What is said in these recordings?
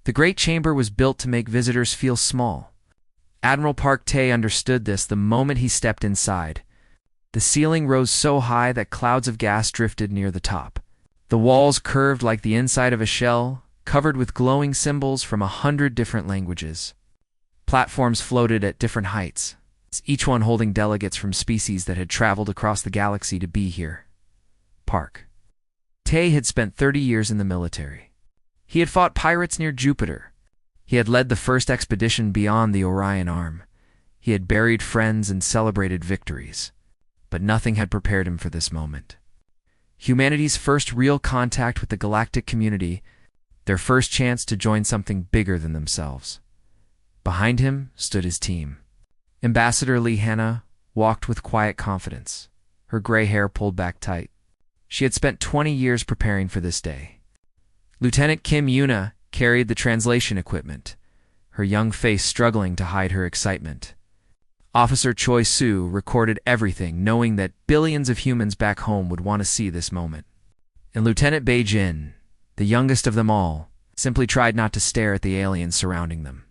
The great chamber was built to make visitors feel small. Admiral Park Tae understood this the moment he stepped inside. The ceiling rose so high that clouds of gas drifted near the top. The walls curved like the inside of a shell, covered with glowing symbols from 100 different languages. Platforms floated at different heights, each one holding delegates from species that had traveled across the galaxy to be here. Park Tae had spent 30 years in the military. He had fought pirates near Jupiter. He had led the first expedition beyond the Orion Arm. He had buried friends and celebrated victories. But nothing had prepared him for this moment. Humanity's first real contact with the galactic community, their first chance to join something bigger than themselves. Behind him stood his team. Ambassador Lee Hanna walked with quiet confidence, her gray hair pulled back tight. She had spent 20 years preparing for this day. Lieutenant Kim Yuna carried the translation equipment, her young face struggling to hide her excitement. Officer Choi Soo recorded everything, knowing that billions of humans back home would want to see this moment. And Lieutenant Bei Jin, the youngest of them all, simply tried not to stare at the aliens surrounding them.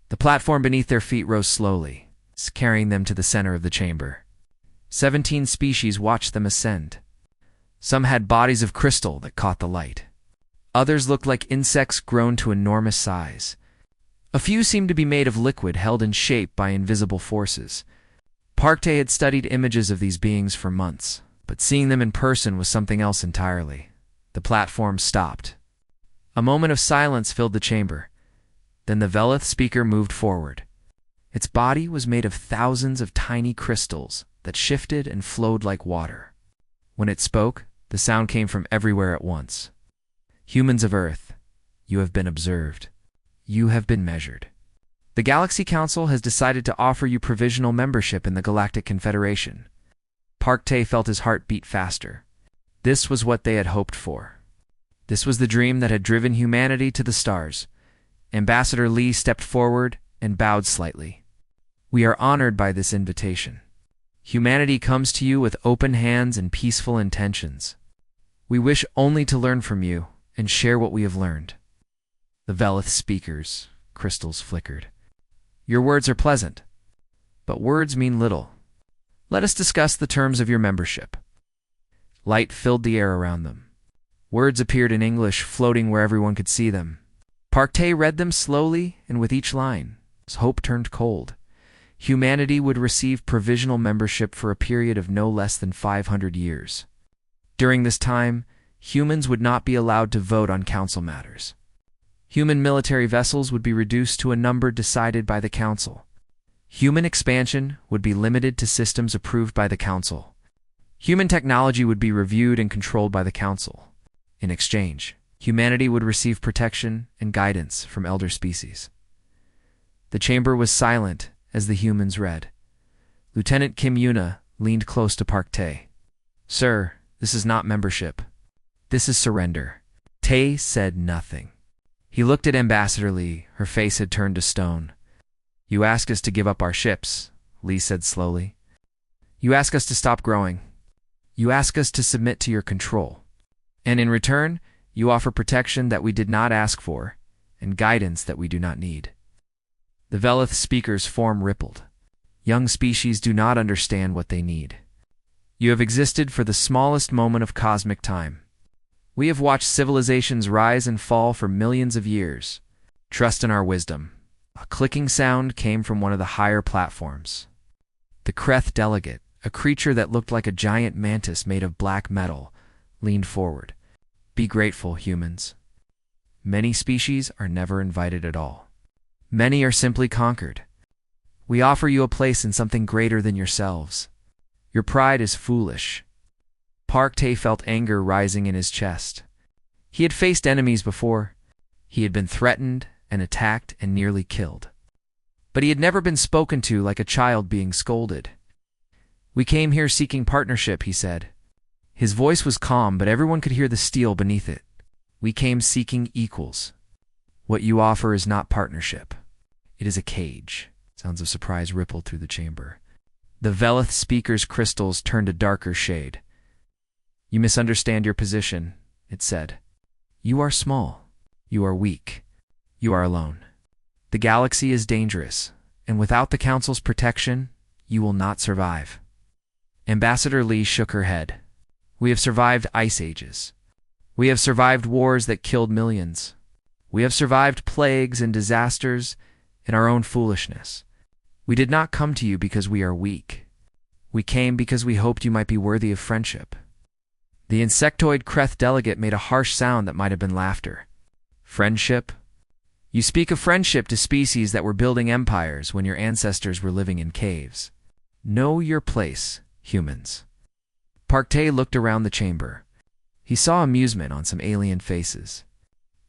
The platform beneath their feet rose slowly, carrying them to the center of the chamber. 17 species watched them ascend. Some had bodies of crystal that caught the light. Others looked like insects grown to enormous size. A few seemed to be made of liquid held in shape by invisible forces. Park Tae had studied images of these beings for months, but seeing them in person was something else entirely. The platform stopped. A moment of silence filled the chamber. Then the Velith speaker moved forward. Its body was made of thousands of tiny crystals that shifted and flowed like water. When it spoke, the sound came from everywhere at once. Humans of Earth, you have been observed. You have been measured. The Galaxy Council has decided to offer you provisional membership in the Galactic Confederation. Park Tae felt his heart beat faster. This was what they had hoped for. This was the dream that had driven humanity to the stars. Ambassador Lee stepped forward and bowed slightly. We are honored by this invitation. Humanity comes to you with open hands and peaceful intentions. We wish only to learn from you and share what we have learned. The Velith speaker's crystals flickered. Your words are pleasant, but words mean little. Let us discuss the terms of your membership. Light filled the air around them. Words appeared in English, floating where everyone could see them. Park Tae read them slowly, and with each line, his hope turned cold. Humanity would receive provisional membership for a period of no less than 500 years. During this time, humans would not be allowed to vote on council matters. Human military vessels would be reduced to a number decided by the council. Human expansion would be limited to systems approved by the council. Human technology would be reviewed and controlled by the council. In exchange, humanity would receive protection and guidance from elder species. The chamber was silent as the humans read. Lieutenant Kim Yuna leaned close to Park Tae. Sir, this is not membership. This is surrender. Tae said nothing. He looked at Ambassador Lee. Her face had turned to stone. You ask us to give up our ships, Lee said slowly. You ask us to stop growing. You ask us to submit to your control. And in return, you offer protection that we did not ask for, and guidance that we do not need. The Velith speaker's form rippled. Young species do not understand what they need. You have existed for the smallest moment of cosmic time. We have watched civilizations rise and fall for millions of years. Trust in our wisdom. A clicking sound came from one of the higher platforms. The Kreth delegate, a creature that looked like a giant mantis made of black metal, leaned forward. Be grateful, humans. Many species are never invited at all. Many are simply conquered. We offer you a place in something greater than yourselves. Your pride is foolish. Park Tae felt anger rising in his chest. He had faced enemies before. He had been threatened and attacked and nearly killed. But he had never been spoken to like a child being scolded. We came here seeking partnership, he said. His voice was calm, but everyone could hear the steel beneath it. We came seeking equals. What you offer is not partnership. It is a cage. Sounds of surprise rippled through the chamber. The Velith speaker's crystals turned a darker shade. You misunderstand your position, it said. You are small. You are weak. You are alone. The galaxy is dangerous, and without the Council's protection, you will not survive. Ambassador Lee shook her head. We have survived ice ages. We have survived wars that killed millions. We have survived plagues and disasters in our own foolishness. We did not come to you because we are weak. We came because we hoped you might be worthy of friendship. The insectoid Kreth delegate made a harsh sound that might have been laughter. Friendship? You speak of friendship to species that were building empires when your ancestors were living in caves. Know your place, humans. Park Tae looked around the chamber. He saw amusement on some alien faces.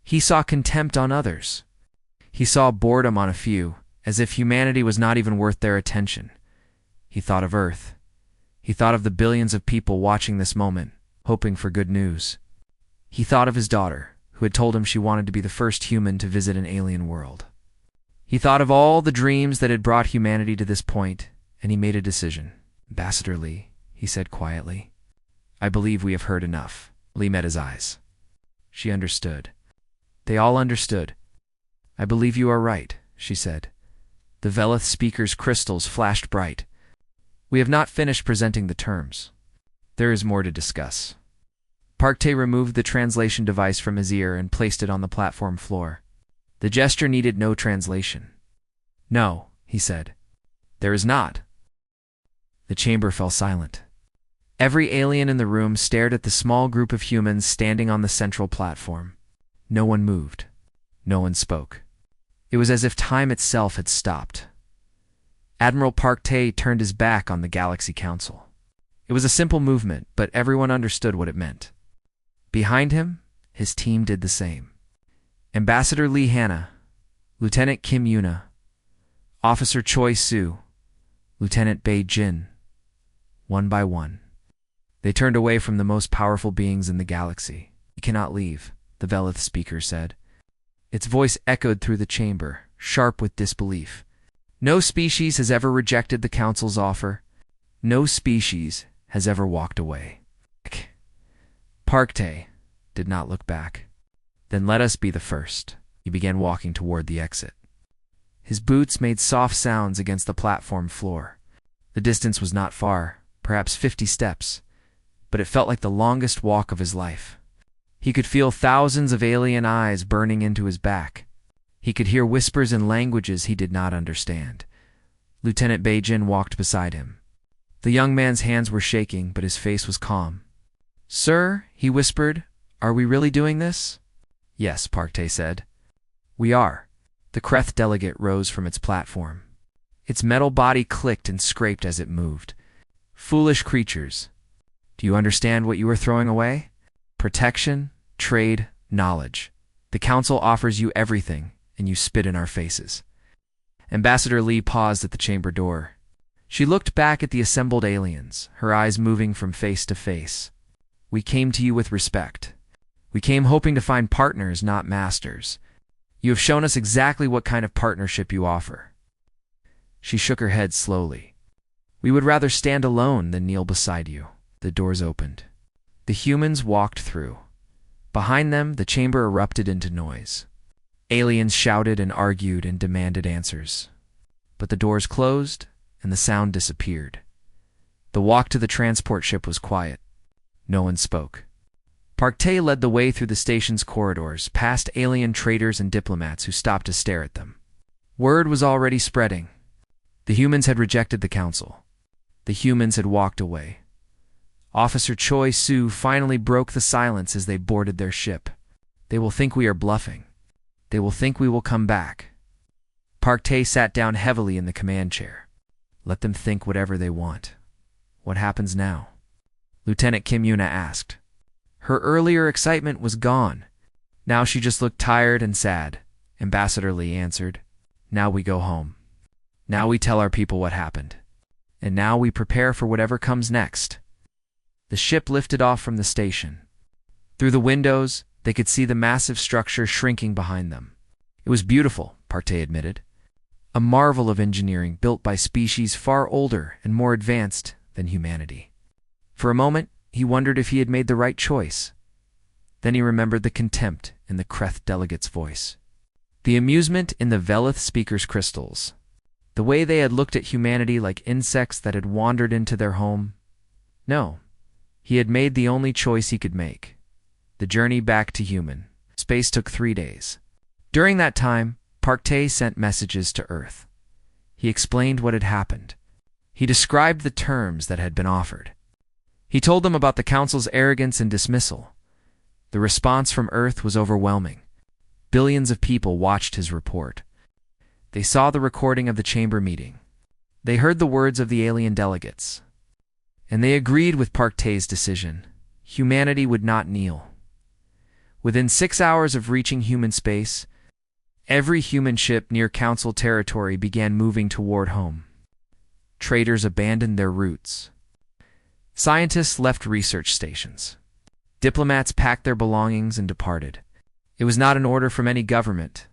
He saw contempt on others. He saw boredom on a few, as if humanity was not even worth their attention. He thought of Earth. He thought of the billions of people watching this moment, hoping for good news. He thought of his daughter, who had told him she wanted to be the first human to visit an alien world. He thought of all the dreams that had brought humanity to this point, and he made a decision. Ambassador Lee, he said quietly, I believe we have heard enough. Lee met his eyes. She understood. They all understood. I believe you are right, she said. The Velith speaker's crystals flashed bright. We have not finished presenting the terms. There is more to discuss. Park Tae removed the translation device from his ear and placed it on the platform floor. The gesture needed no translation. No, he said. There is not. The chamber fell silent. Every alien in the room stared at the small group of humans standing on the central platform. No one moved. No one spoke. It was as if time itself had stopped. Admiral Park Tae turned his back on the Galaxy Council. It was a simple movement, but everyone understood what it meant. Behind him, his team did the same. Ambassador Lee Hanna, Lieutenant Kim Yuna, Officer Choi Soo, Lieutenant Bae Jin. One by one, they turned away from the most powerful beings in the galaxy. You cannot leave, the Velith speaker said. Its voice echoed through the chamber, sharp with disbelief. No species has ever rejected the Council's offer. No species has ever walked away. Park Tae did not look back. Then let us be the first. He began walking toward the exit. His boots made soft sounds against the platform floor. The distance was not far, perhaps 50 steps, but it felt like the longest walk of his life. He could feel thousands of alien eyes burning into his back. He could hear whispers in languages he did not understand. Lieutenant Bae Jin walked beside him. The young man's hands were shaking, but his face was calm. Sir, he whispered, are we really doing this? Yes, Park Tae said. We are. The Kreth delegate rose from its platform. Its metal body clicked and scraped as it moved. Foolish creatures. Do you understand what you are throwing away? Protection, trade, knowledge. The Council offers you everything, and you spit in our faces. Ambassador Lee paused at the chamber door. She looked back at the assembled aliens, her eyes moving from face to face. We came to you with respect. We came hoping to find partners, not masters. You have shown us exactly what kind of partnership you offer. She shook her head slowly. We would rather stand alone than kneel beside you. The doors opened. The humans walked through. Behind them, the chamber erupted into noise. Aliens shouted and argued and demanded answers. But the doors closed, and the sound disappeared. The walk to the transport ship was quiet. No one spoke. Park Tae led the way through the station's corridors, past alien traders and diplomats who stopped to stare at them. Word was already spreading. The humans had rejected the Council. The humans had walked away. Officer Choi Soo finally broke the silence as they boarded their ship. They will think we are bluffing. They will think we will come back. Park Tae sat down heavily in the command chair. Let them think whatever they want. What happens now? Lieutenant Kim Yuna asked. Her earlier excitement was gone. Now she just looked tired and sad. Ambassador Lee answered. Now we go home. Now we tell our people what happened. And now we prepare for whatever comes next. The ship lifted off from the station. Through the windows, they could see the massive structure shrinking behind them. It was beautiful, Park Tae admitted. A marvel of engineering built by species far older and more advanced than humanity. For a moment, he wondered if he had made the right choice. Then he remembered the contempt in the Kreth delegate's voice. The amusement in the Velith speaker's crystals. The way they had looked at humanity like insects that had wandered into their home. No, he had made the only choice he could make. The journey back to human space took 3 days. During that time, Park Tae sent messages to Earth. He explained what had happened. He described the terms that had been offered. He told them about the Council's arrogance and dismissal. The response from Earth was overwhelming. Billions of people watched his report. They saw the recording of the chamber meeting. They heard the words of the alien delegates. And they agreed with Park Tae's decision. Humanity would not kneel. Within 6 hours of reaching human space, every human ship near Council territory began moving toward home. Traders abandoned their routes. Scientists left research stations. Diplomats packed their belongings and departed. It was not an order from any government.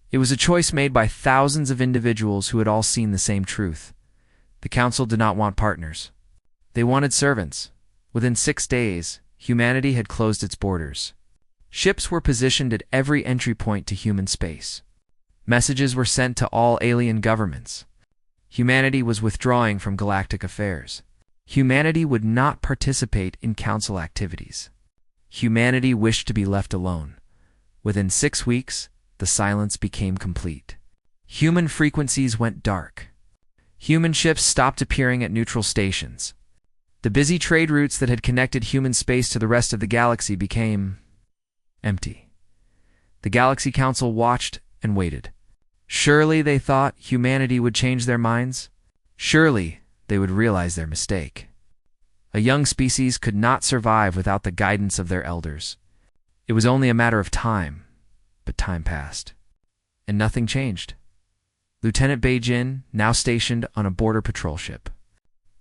It was a choice made by thousands of individuals who had all seen the same truth. The Council did not want partners. They wanted servants. Within 6 days, humanity had closed its borders. Ships were positioned at every entry point to human space. Messages were sent to all alien governments. Humanity was withdrawing from galactic affairs. Humanity would not participate in Council activities. Humanity wished to be left alone. Within 6 weeks, the silence became complete. Human frequencies went dark. Human ships stopped appearing at neutral stations. The busy trade routes that had connected human space to the rest of the galaxy became empty. The Galaxy Council watched and waited. Surely, they thought, humanity would change their minds. Surely, they would realize their mistake. A young species could not survive without the guidance of their elders. It was only a matter of time, but time passed. And nothing changed. Lieutenant Beijin, now stationed on a border patrol ship,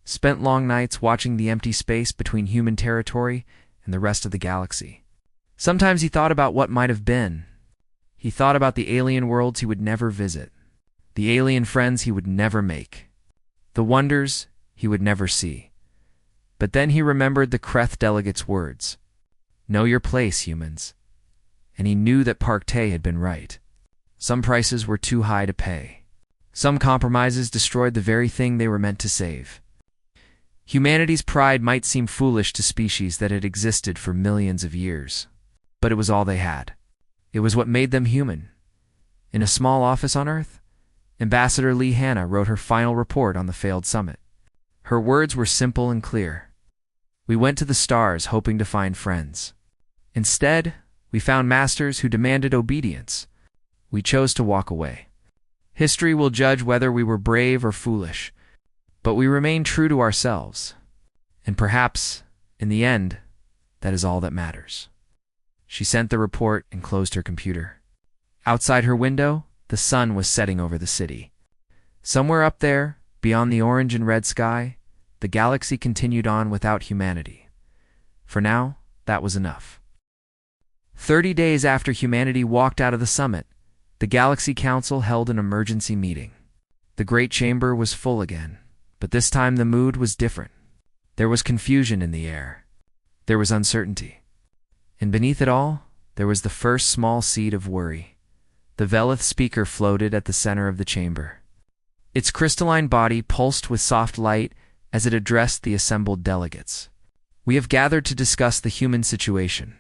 spent long nights watching the empty space between human territory and the rest of the galaxy. Sometimes he thought about what might have been. He thought about the alien worlds he would never visit, the alien friends he would never make, the wonders he would never see. But then he remembered the Kreth delegate's words. Know your place, humans. And he knew that Park Tae had been right. Some prices were too high to pay. Some compromises destroyed the very thing they were meant to save. Humanity's pride might seem foolish to species that had existed for millions of years. But it was all they had. It was what made them human. In a small office on Earth, Ambassador Lee Hanna wrote her final report on the failed summit. Her words were simple and clear. We went to the stars hoping to find friends. Instead, we found masters who demanded obedience. We chose to walk away. History will judge whether we were brave or foolish, but we remained true to ourselves. And perhaps, in the end, that is all that matters. She sent the report and closed her computer. Outside her window, the sun was setting over the city. Somewhere up there, beyond the orange and red sky, the galaxy continued on without humanity. For now, that was enough. 30 days after humanity walked out of the summit, the Galaxy Council held an emergency meeting. The Great Chamber was full again, but this time the mood was different. There was confusion in the air. There was uncertainty. And beneath it all, there was the first small seed of worry. The Velith speaker floated at the center of the chamber. Its crystalline body pulsed with soft light as it addressed the assembled delegates. We have gathered to discuss the human situation.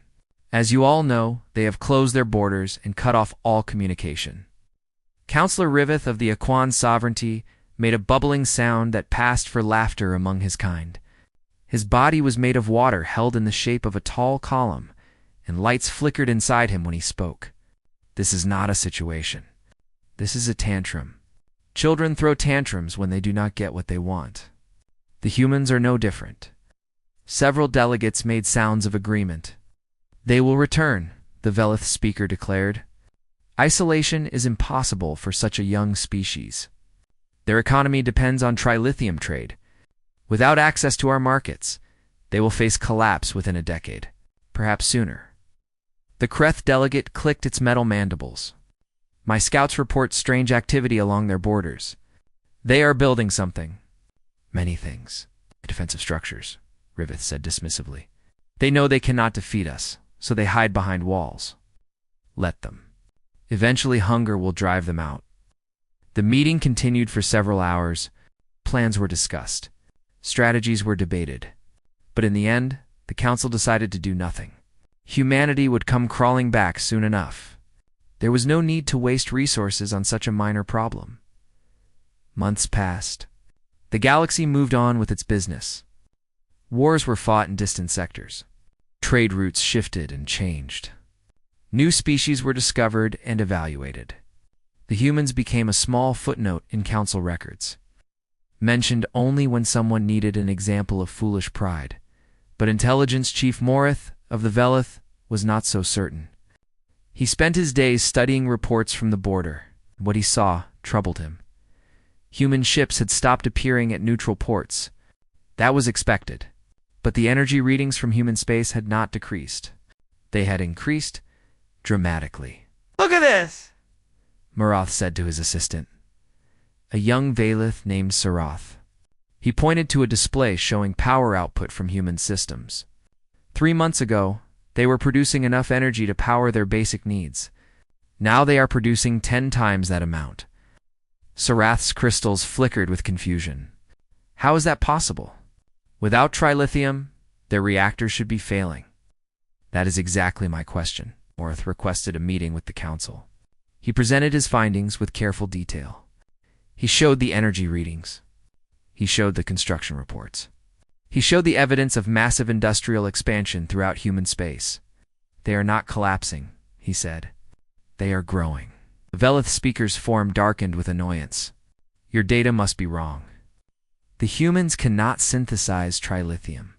As you all know, they have closed their borders and cut off all communication. Councillor Riveth of the Aquan Sovereignty made a bubbling sound that passed for laughter among his kind. His body was made of water held in the shape of a tall column, and lights flickered inside him when he spoke. This is not a situation. This is a tantrum. Children throw tantrums when they do not get what they want. The humans are no different. Several delegates made sounds of agreement. They will return, the Velith speaker declared. Isolation is impossible for such a young species. Their economy depends on trilithium trade. Without access to our markets, they will face collapse within a decade, perhaps sooner. The Kreth delegate clicked its metal mandibles. My scouts report strange activity along their borders. They are building something. Many things. Defensive structures, Riveth said dismissively. They know they cannot defeat us, so they hide behind walls. Let them. Eventually, hunger will drive them out. The meeting continued for several hours. Plans were discussed. Strategies were debated. But in the end, the council decided to do nothing. Humanity would come crawling back soon enough. There was no need to waste resources on such a minor problem. Months passed. The galaxy moved on with its business. Wars were fought in distant sectors. Trade routes shifted and changed. New species were discovered and evaluated. The humans became a small footnote in council records, mentioned only when someone needed an example of foolish pride. But Intelligence Chief Morith of the Velith was not so certain. He spent his days studying reports from the border. What he saw troubled him. Human ships had stopped appearing at neutral ports. That was expected. But the energy readings from human space had not decreased. They had increased dramatically. "Look at this!" Marath said to his assistant, a young Valith named Sarath. He pointed to a display showing power output from human systems. 3 months ago, they were producing enough energy to power their basic needs. Now they are producing 10 times that amount. Sarath's crystals flickered with confusion. How is that possible? Without trilithium, their reactors should be failing. That is exactly my question. Marath requested a meeting with the council. He presented his findings with careful detail. He showed the energy readings. He showed the construction reports. He showed the evidence of massive industrial expansion throughout human space. They are not collapsing, he said. They are growing. The Velith speaker's form darkened with annoyance. Your data must be wrong. The humans cannot synthesize trilithium.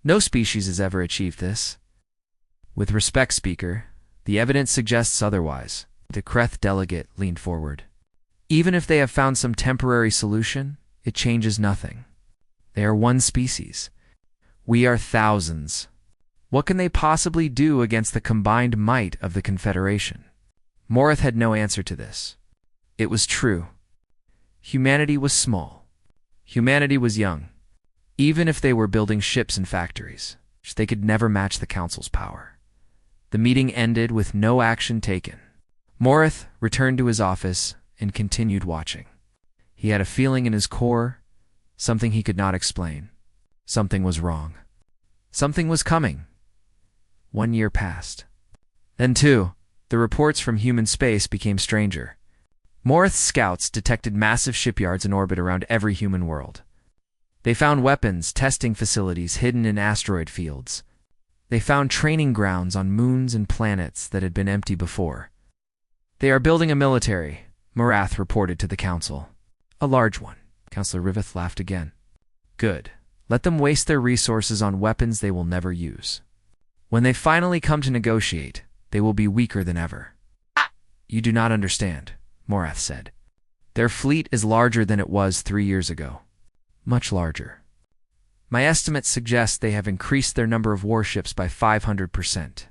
No species has ever achieved this. With respect, speaker, the evidence suggests otherwise. The Kreth delegate leaned forward. Even if they have found some temporary solution, it changes nothing. They are one species. We are thousands. What can they possibly do against the combined might of the Confederation? Morith had no answer to this. It was true. Humanity was small. Humanity was young. Even if they were building ships and factories, they could never match the Council's power. The meeting ended with no action taken. Morith returned to his office and continued watching. He had a feeling in his core, something he could not explain. Something was wrong. Something was coming. 1 year passed. Then 2, the reports from human space became stranger. Morith's scouts detected massive shipyards in orbit around every human world. They found weapons testing facilities hidden in asteroid fields. They found training grounds on moons and planets that had been empty before. They are building a military, Marath reported to the council. A large one. Councillor Riveth laughed again. Good. Let them waste their resources on weapons they will never use. When they finally come to negotiate, they will be weaker than ever. You do not understand, Morath said. Their fleet is larger than it was 3 years ago. Much larger. My estimates suggest they have increased their number of warships by 500%.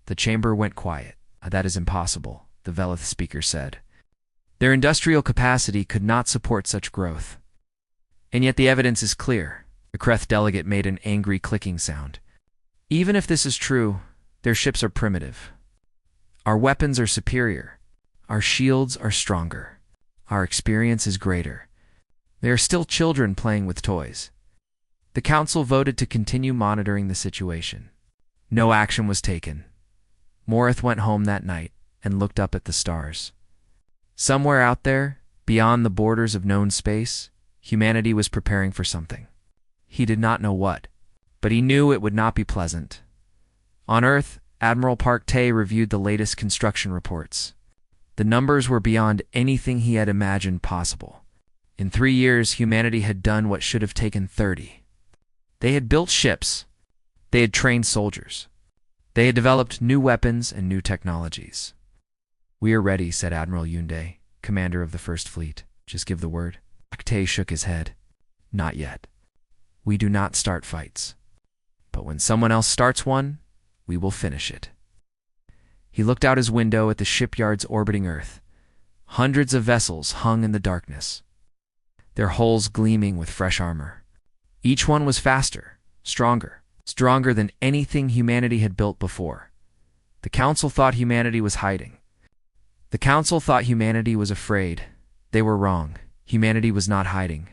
The chamber went quiet. That is impossible, the Velith speaker said. Their industrial capacity could not support such growth. And yet the evidence is clear. The Kreth delegate made an angry clicking sound. Even if this is true, their ships are primitive. Our weapons are superior. Our shields are stronger. Our experience is greater. They are still children playing with toys. The council voted to continue monitoring the situation. No action was taken. Morith went home that night and looked up at the stars. Somewhere out there, beyond the borders of known space, humanity was preparing for something. He did not know what, but he knew it would not be pleasant. On Earth, Admiral Park Tay reviewed the latest construction reports. The numbers were beyond anything he had imagined possible. In 3 years, humanity had done what should have taken 30. They had built ships. They had trained soldiers. They had developed new weapons and new technologies. We are ready, said Admiral Yunde, commander of the First Fleet. Just give the word. Tay shook his head. Not yet. We do not start fights. But when someone else starts one, we will finish it. He looked out his window at the shipyards orbiting Earth. Hundreds of vessels hung in the darkness, their hulls gleaming with fresh armor. Each one was faster, stronger than anything humanity had built before. The Council thought humanity was hiding. The council thought humanity was afraid. They were wrong. Humanity was not hiding.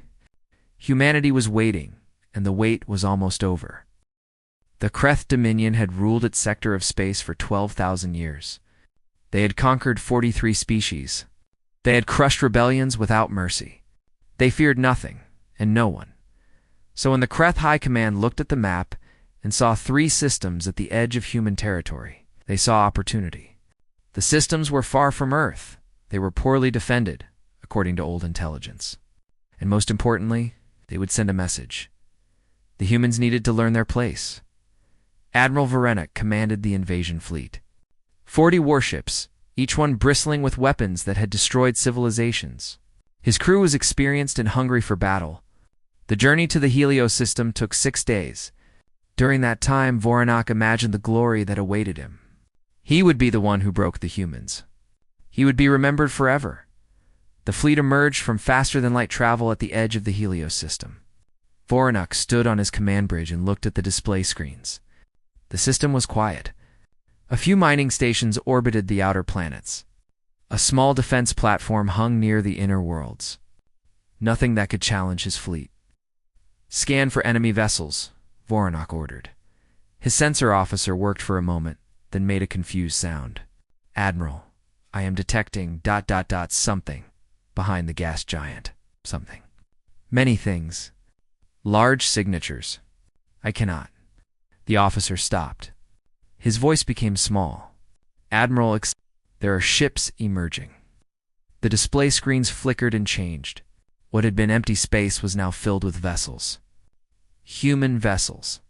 Humanity was waiting, and the wait was almost over. The Kreth Dominion had ruled its sector of space for 12,000 years. They had conquered 43 species. They had crushed rebellions without mercy. They feared nothing, and no one. So when the Kreth High Command looked at the map and saw 3 systems at the edge of human territory, they saw opportunity. The systems were far from Earth. They were poorly defended, according to old intelligence. And most importantly, they would send a message. The humans needed to learn their place. Admiral Varenik commanded the invasion fleet. 40 warships, each one bristling with weapons that had destroyed civilizations. His crew was experienced and hungry for battle. The journey to the Helios system took 6 days. During that time, Voronak imagined the glory that awaited him. He would be the one who broke the humans. He would be remembered forever. The fleet emerged from faster-than-light travel at the edge of the Helios system. Voronak stood on his command bridge and looked at the display screens. The system was quiet. A few mining stations orbited the outer planets. A small defense platform hung near the inner worlds. Nothing that could challenge his fleet. "Scan for enemy vessels," Voronak ordered. His sensor officer worked for a moment, then made a confused sound. "Admiral, I am detecting ... something behind the gas giant. Something. Many things. Large signatures. I cannot." The officer stopped. His voice became small. "Admiral, there are ships emerging." The display screens flickered and changed. What had been empty space was now filled with vessels. Human vessels.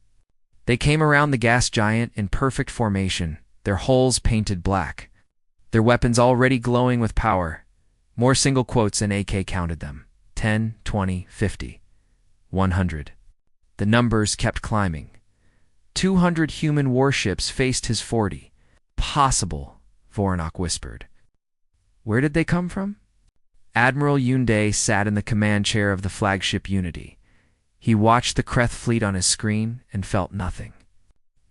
They came around the gas giant in perfect formation, their hulls painted black. Their weapons already glowing with power. More single quotes than AK counted them. 10, 20, 50, 100. The numbers kept climbing. 200 human warships faced his 40. "Possible," Voronak whispered. Where did they come from? Admiral Yunde sat in the command chair of the flagship Unity. He watched the Kreth fleet on his screen and felt nothing.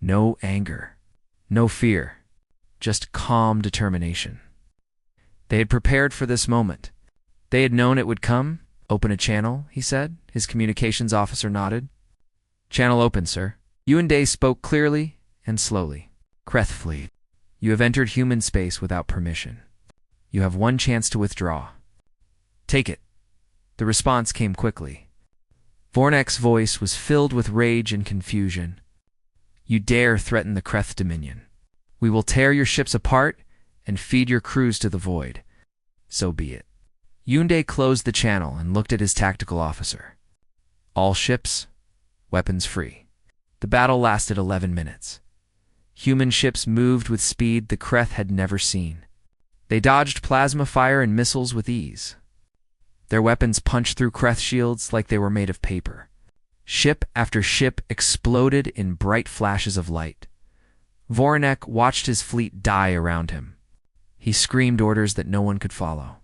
No anger. No fear. Just calm determination. They had prepared for this moment. They had known it would come. "Open a channel," he said. His communications officer nodded. "Channel open, sir." Yunde spoke clearly and slowly. "Kreth fleet, you have entered human space without permission. You have one chance to withdraw. Take it." The response came quickly. Voronak's voice was filled with rage and confusion. "You dare threaten the Kreth Dominion. We will tear your ships apart and feed your crews to the void. So be it." Yunde closed the channel and looked at his tactical officer. "All ships, weapons free." The battle lasted 11 minutes. Human ships moved with speed the Kreth had never seen. They dodged plasma fire and missiles with ease. Their weapons punched through Kreth shields like they were made of paper. Ship after ship exploded in bright flashes of light. Voronek watched his fleet die around him. He screamed orders that no one could follow.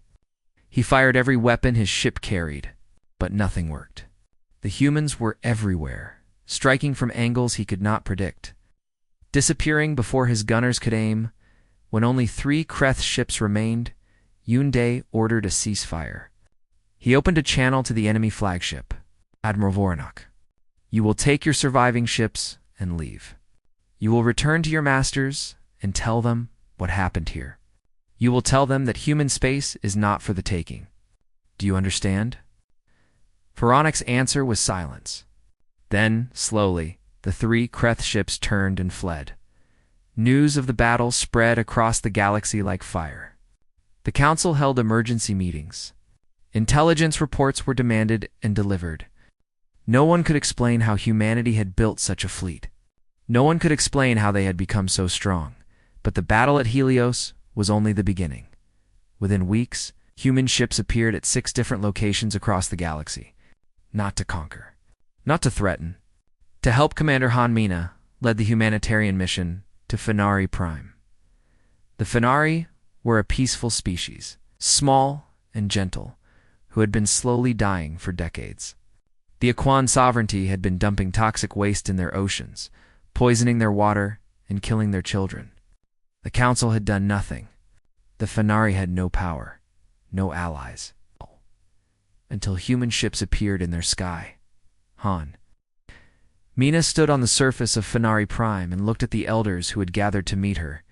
He fired every weapon his ship carried, but nothing worked. The humans were everywhere, striking from angles he could not predict. Disappearing before his gunners could aim, when only 3 Kreth ships remained, Yunde ordered a ceasefire. He opened a channel to the enemy flagship. "Admiral Voronak, you will take your surviving ships and leave. You will return to your masters and tell them what happened here. You will tell them that human space is not for the taking. Do you understand?" Voronak's answer was silence. Then, slowly, the 3 Kreth ships turned and fled. News of the battle spread across the galaxy like fire. The council held emergency meetings. Intelligence reports were demanded and delivered. No one could explain how humanity had built such a fleet. No one could explain how they had become so strong. But the battle at Helios was only the beginning. Within weeks, human ships appeared at 6 different locations across the galaxy. Not to conquer. Not to threaten. To help Commander Han Mina led the humanitarian mission to Fenari Prime. The Fenari were a peaceful species, small and gentle, who had been slowly dying for decades. The Aquan sovereignty had been dumping toxic waste in their oceans, poisoning their water and killing their children. The council had done nothing. The Fenari had no power, no allies, until human ships appeared in their sky. Han. Mina stood on the surface of Fenari Prime and looked at the elders who had gathered to meet her.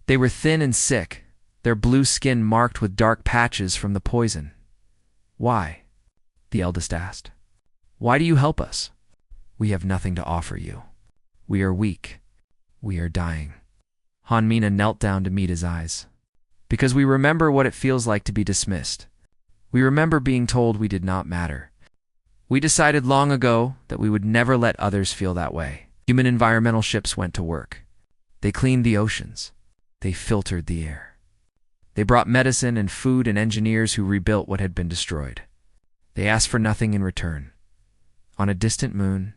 They were thin and sick, their blue skin marked with dark patches from the poison. "Why?" the eldest asked. "Why do you help us?" "We have nothing to offer you. We are weak. We are dying." Han Mina knelt down to meet his eyes. "Because we remember what it feels like to be dismissed. We remember being told we did not matter. We decided long ago that we would never let others feel that way." Human environmental ships went to work. They cleaned the oceans. They filtered the air. They brought medicine and food and engineers who rebuilt what had been destroyed. They asked for nothing in return. On a distant moon,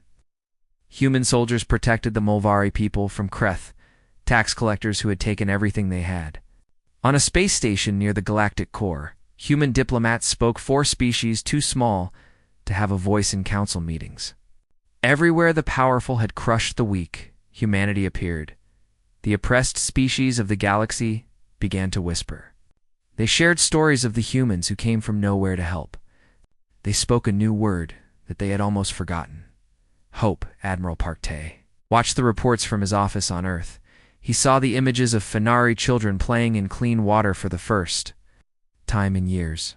human soldiers protected the Molvari people from Kreth, tax collectors who had taken everything they had. On a space station near the galactic core, human diplomats spoke for species too small to have a voice in council meetings. Everywhere the powerful had crushed the weak, humanity appeared. The oppressed species of the galaxy began to whisper. They shared stories of the humans who came from nowhere to help. They spoke a new word that they had almost forgotten. Hope. Admiral Park Tae watched the reports from his office on Earth. He saw the images of Fenari children playing in clean water for the first time in years.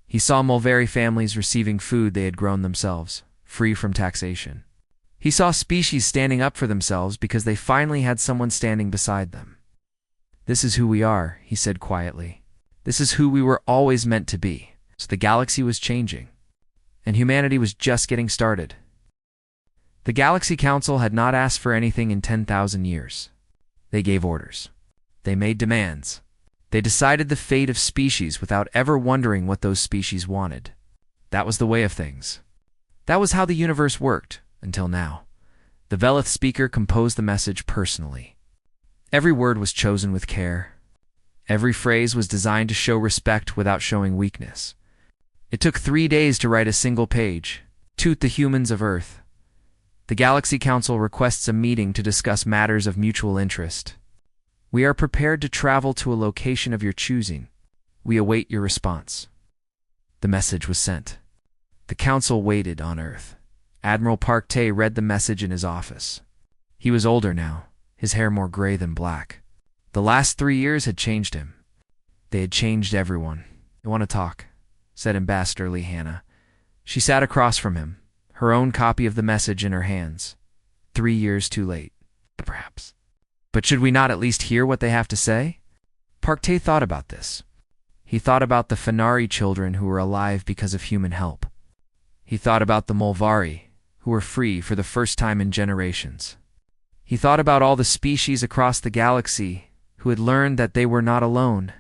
He saw Mulvari families receiving food they had grown themselves, free from taxation. He saw species standing up for themselves because they finally had someone standing beside them. "This is who we are," he said quietly. "This is who we were always meant to be." So the galaxy was changing, and humanity was just getting started. The Galaxy Council had not asked for anything in 10,000 years. They gave orders. They made demands. They decided the fate of species without ever wondering what those species wanted. That was the way of things. That was how the universe worked, until now. The Velith speaker composed the message personally. Every word was chosen with care. Every phrase was designed to show respect without showing weakness. It took 3 days to write a single page. To the humans of Earth. The Galaxy Council requests a meeting to discuss matters of mutual interest. We are prepared to travel to a location of your choosing. We await your response. The message was sent. The council waited on Earth. Admiral Park Tae read the message in his office. He was older now, his hair more gray than black. The last 3 years had changed him. They had changed everyone. "I want to talk," said Ambassador Lee Hannah. She sat across from him, her own copy of the message in her hands. 3 years too late, perhaps. But should we not at least hear what they have to say? Park Tae thought about this. He thought about the Fenari children who were alive because of human help. He thought about the Molvari, who were free for the first time in generations. He thought about all the species across the galaxy who had learned that they were not alone.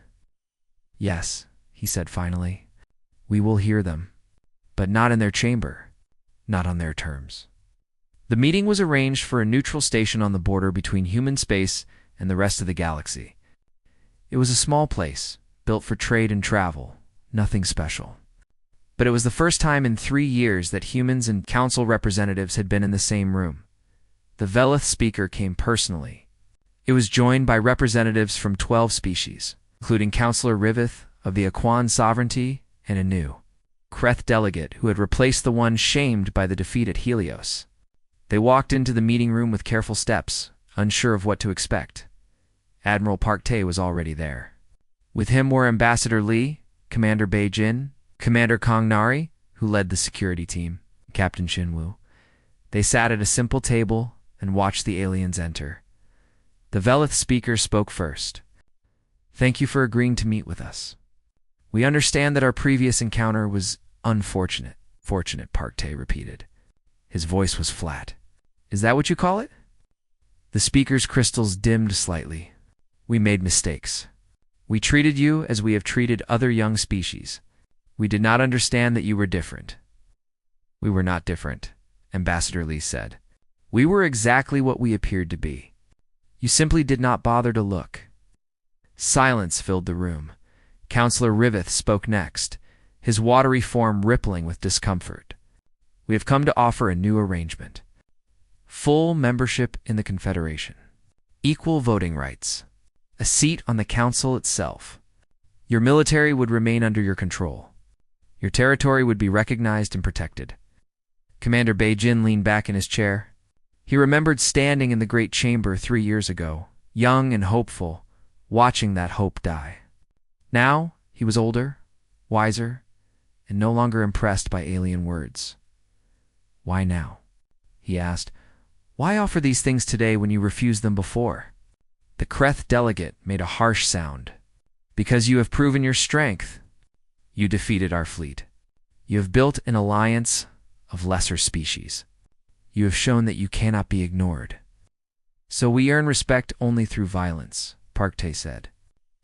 "Yes," he said finally, "we will hear them, but not in their chamber, not on their terms." The meeting was arranged for a neutral station on the border between human space and the rest of the galaxy. It was a small place, built for trade and travel, nothing special. But it was the first time in 3 years that humans and council representatives had been in the same room. The Velith speaker came personally. It was joined by representatives from 12 species, including Councillor Riveth of the Aquan Sovereignty and a new Kreth delegate who had replaced the one shamed by the defeat at Helios. They walked into the meeting room with careful steps, unsure of what to expect. Admiral Park Tae was already there. With him were Ambassador Lee, Commander Beijin, Commander Kong Nari, who led the security team, Captain Shinwoo. They sat at a simple table and watched the aliens enter. The Velith speaker spoke first. "Thank you for agreeing to meet with us. We understand that our previous encounter was unfortunate." "Fortunate," Park Tae repeated. His voice was flat. "Is that what you call it?" The speaker's crystals dimmed slightly. "We made mistakes. We treated you as we have treated other young species. We did not understand that you were different." "We were not different," Ambassador Lee said. "We were exactly what we appeared to be. You simply did not bother to look." Silence filled the room. Councillor Riveth spoke next, his watery form rippling with discomfort. "We have come to offer a new arrangement. Full membership in the Confederation. Equal voting rights. A seat on the council itself. Your military would remain under your control. Your territory would be recognized and protected. Commander Beijin leaned back in his chair. He remembered standing in the great chamber 3 years ago, young and hopeful, watching that hope die. Now, he was older, wiser, and no longer impressed by alien words. Why now? He asked. Why offer these things today when you refused them before? The Kreth delegate made a harsh sound. Because you have proven your strength. You defeated our fleet. You have built an alliance of lesser species. You have shown that you cannot be ignored. So we earn respect only through violence, Park Tae said.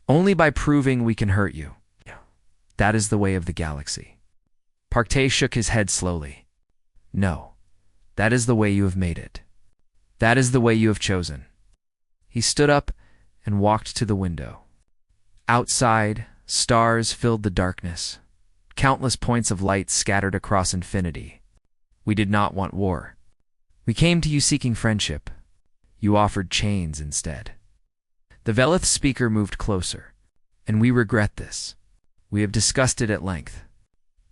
Only by proving we can hurt you. That is the way of the galaxy. Park Tae shook his head slowly. No, that is the way you have made it. That is the way you have chosen. He stood up and walked to the window. Outside, stars filled the darkness. Countless points of light scattered across infinity. We did not want war. We came to you seeking friendship. You offered chains instead. The Velith speaker moved closer. And we regret this. We have discussed it at length.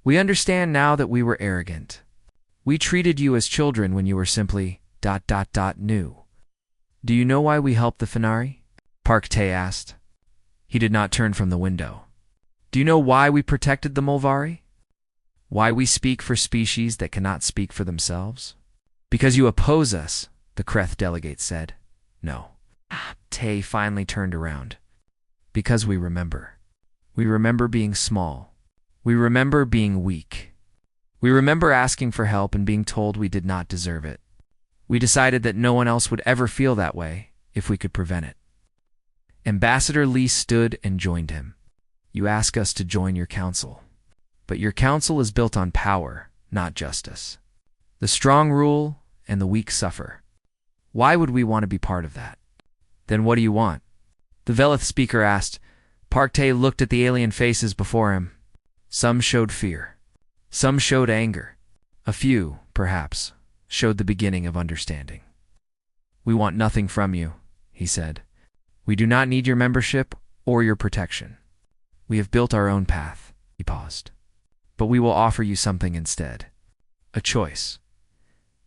We understand now that we were arrogant. We treated you as children when you were simply ... new. Do you know why we helped the Fenari? Park Tae asked. He did not turn from the window. Do you know why we protected the Molvari? Why we speak for species that cannot speak for themselves? Because you oppose us, the Kreth delegate said. No. Tae finally turned around. Because we remember. We remember being small. We remember being weak. We remember asking for help and being told we did not deserve it. We decided that no one else would ever feel that way if we could prevent it. Ambassador Lee stood and joined him. You ask us to join your council. But your council is built on power, not justice. The strong rule and the weak suffer. Why would we want to be part of that? Then what do you want? The Velith speaker asked. Park Tae looked at the alien faces before him. Some showed fear. Some showed anger. A few, perhaps, showed the beginning of understanding. We want nothing from you, he said. We do not need your membership or your protection. We have built our own path, he paused. But we will offer you something instead. A choice.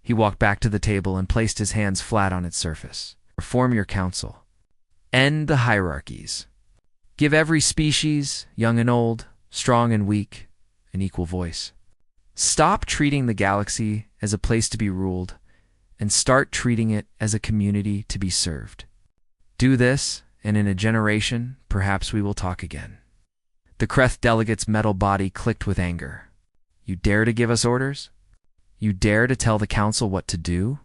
He walked back to the table and placed his hands flat on its surface. Reform your council. End the hierarchies. Give every species, young and old, strong and weak, an equal voice. Stop treating the galaxy as a place to be ruled and start treating it as a community to be served. Do this, and in a generation, perhaps we will talk again. The Kreth delegate's metal body clicked with anger. You dare to give us orders? You dare to tell the council what to do?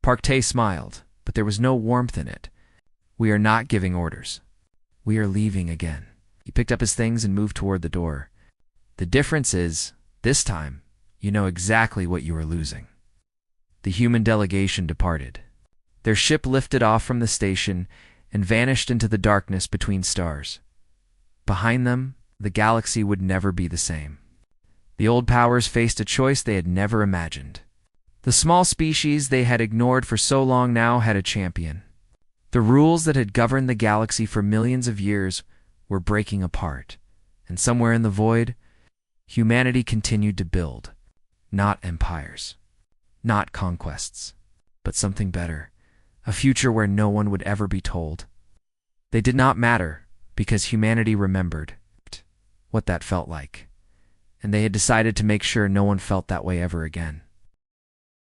Park Tae smiled, but there was no warmth in it. We are not giving orders. We are leaving again. He picked up his things and moved toward the door. The difference is, this time, you know exactly what you are losing. The human delegation departed. Their ship lifted off from the station and vanished into the darkness between stars. Behind them, the galaxy would never be the same. The old powers faced a choice they had never imagined. The small species they had ignored for so long now had a champion. The rules that had governed the galaxy for millions of years were breaking apart, and somewhere in the void, humanity continued to build, not empires, not conquests, but something better, a future where no one would ever be told. They did not matter because humanity remembered what that felt like, and they had decided to make sure no one felt that way ever again.